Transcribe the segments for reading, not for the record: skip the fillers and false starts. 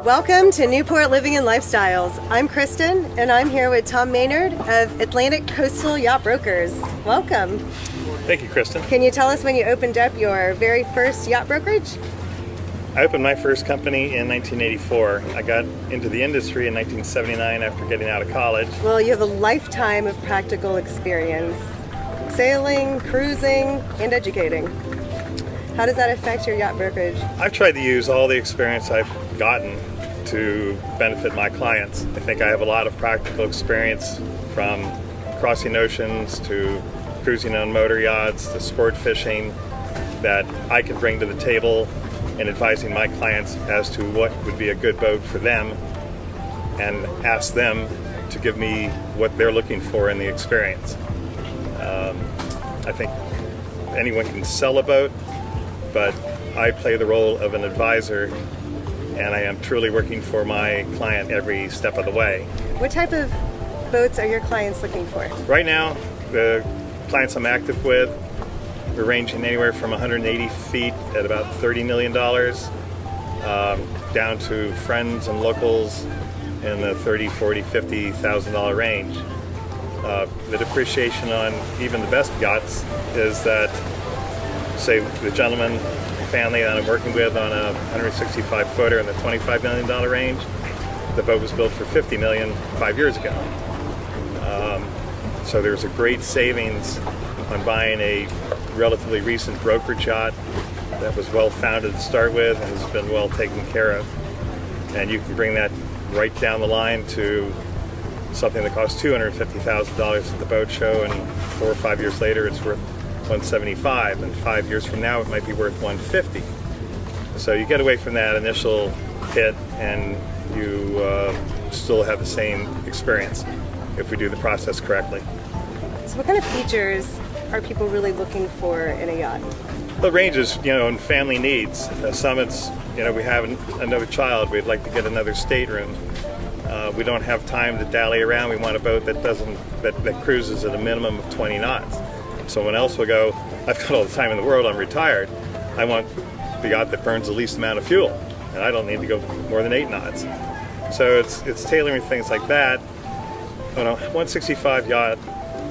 Welcome to Newport Living and Lifestyles. I'm Kristen, and I'm here with Tom Maynard of Atlantic Coastal Yacht Brokers. Welcome. Thank you, Kristen. Can you tell us when you opened up your very first yacht brokerage? I opened my first company in 1984. I got into the industry in 1979 after getting out of college. Well, you have a lifetime of practical experience. Sailing, cruising, and educating. How does that affect your yacht brokerage? I've tried to use all the experience I've gotten to benefit my clients. I think I have a lot of practical experience, from crossing oceans to cruising on motor yachts to sport fishing, that I can bring to the table in advising my clients as to what would be a good boat for them, and ask them to give me what they're looking for in the experience. I think anyone can sell a boat, but I play the role of an advisor, and I am truly working for my client every step of the way. What type of boats are your clients looking for? Right now, the clients I'm active with, we're ranging anywhere from 180 feet at about $30 million down to friends and locals in the $30,000, $40,000, $50,000 range. The depreciation on even the best yachts is that, say, the gentleman family that I'm working with on a 165 footer in the $25 million range, the boat was built for $50 million 5 years ago. So there's a great savings on buying a relatively recent brokerage yacht that was well founded to start with and has been well taken care of. And you can bring that right down the line to something that costs $250,000 at the boat show, and 4 or 5 years later it's worth $175, and 5 years from now it might be worth $150. So you get away from that initial hit, and you still have the same experience if we do the process correctly. So what kind of features are people really looking for in a yacht? The ranges, and family needs. Some it's, we have another child, we'd like to get another stateroom. We don't have time to dally around. We want a boat that cruises at a minimum of 20 knots. Someone else will go, I've got all the time in the world, I'm retired. I want the yacht that burns the least amount of fuel, and I don't need to go more than 8 knots. So it's tailoring things like that. On a 165 yacht,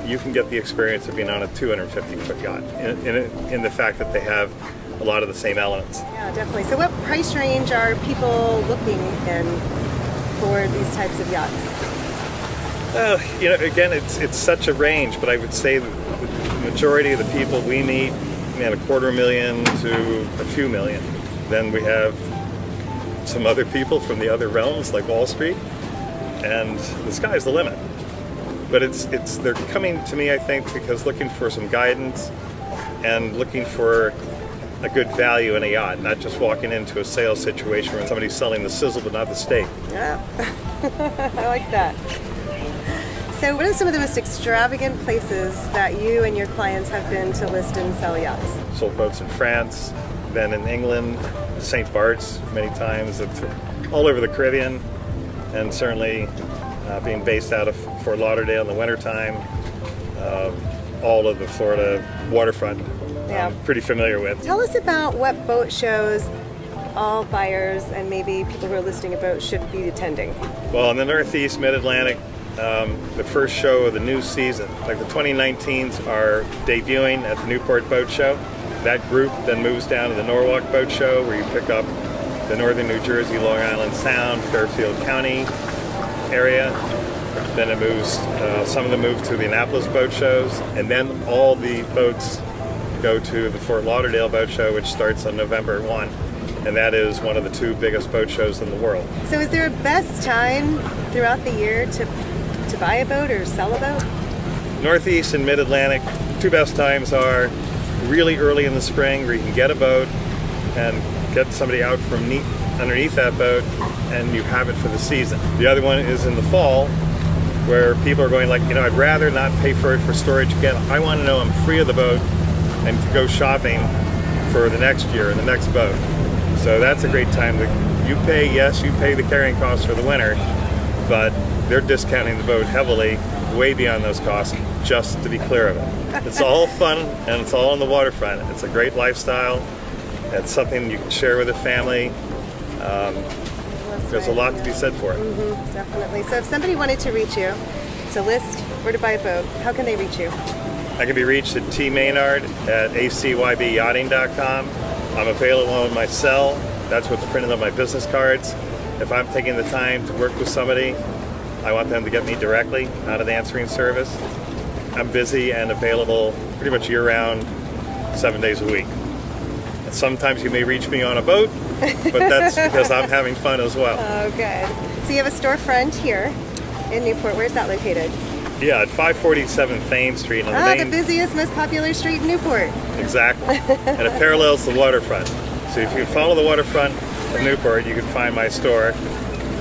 you can get the experience of being on a 250-foot yacht in the fact that they have a lot of the same elements. Yeah, definitely. So what price range are people looking in for these types of yachts? Again, it's such a range, but I would say the majority of the people we meet, $250,000 to a few million. Then we have some other people from the other realms, like Wall Street, and the sky's the limit. But they're coming to me, I think, because looking for some guidance and looking for a good value in a yacht, not just walking into a sales situation where somebody's selling the sizzle but not the steak. Yeah, I like that. So what are some of the most extravagant places that you and your clients have been to list and sell yachts? Sold boats in France, then in England, St. Bart's many times, all over the Caribbean, and certainly being based out of Fort Lauderdale in the wintertime, all of the Florida waterfront. Yeah. I'm pretty familiar with. Tell us about what boat shows all buyers and maybe people who are listing a boat should be attending. Well, in the Northeast, Mid-Atlantic, the first show of the new season, like the 2019s are debuting at the Newport Boat Show. That group then moves down to the Norwalk Boat Show, where you pick up the northern New Jersey, Long Island Sound, Fairfield County area. Then it moves, some of them move to the Annapolis boat shows, and then all the boats go to the Fort Lauderdale Boat Show, which starts on November 1, and that is one of the 2 biggest boat shows in the world. So is there a best time throughout the year to buy a boat or sell a boat? Northeast and Mid-Atlantic, 2 best times are really early in the spring, where you can get a boat and get somebody out from underneath that boat, and you have it for the season. The other one is in the fall, where people are going like, I'd rather not pay for it for storage again. I want to know I'm free of the boat and to go shopping for the next year and the next boat. So that's a great time. You pay the carrying costs for the winter, but they're discounting the boat heavily, way beyond those costs, just to be clear of it. It's all fun, and it's all on the waterfront. It's a great lifestyle. It's something you can share with a family. There's a lot to be said for it. Definitely. So if somebody wanted to reach you to list or to buy a boat, how can they reach you? I can be reached at tmaynard@acybyachting.com. I'm available on my cell. That's what's printed on my business cards. If I'm taking the time to work with somebody, I want them to get me directly, not an answering service. I'm busy and available pretty much year-round, 7 days a week. And sometimes you may reach me on a boat, but that's because I'm having fun as well. Oh, good. So you have a storefront here in Newport. Where's that located? Yeah, at 547 Thames Street. On the busiest, most popular street in Newport. Exactly. And it parallels the waterfront. So if you follow the waterfront of Newport, you can find my store.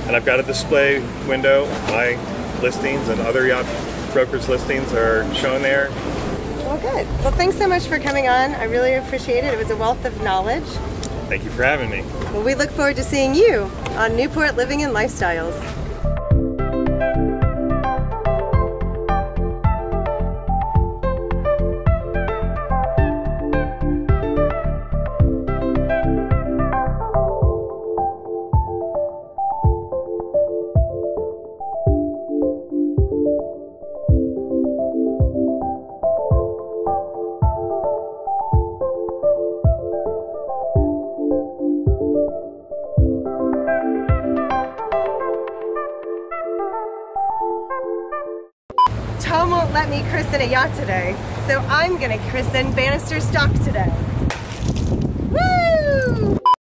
And I've got a display window. My listings and other yacht brokers' listings are shown there. Well, good. Well, thanks so much for coming on. I really appreciate it. It was a wealth of knowledge. Thank you for having me. Well, we look forward to seeing you on Newport Living and Lifestyles. Tom won't let me christen a yacht today, so I'm gonna christen Bannister Stock today.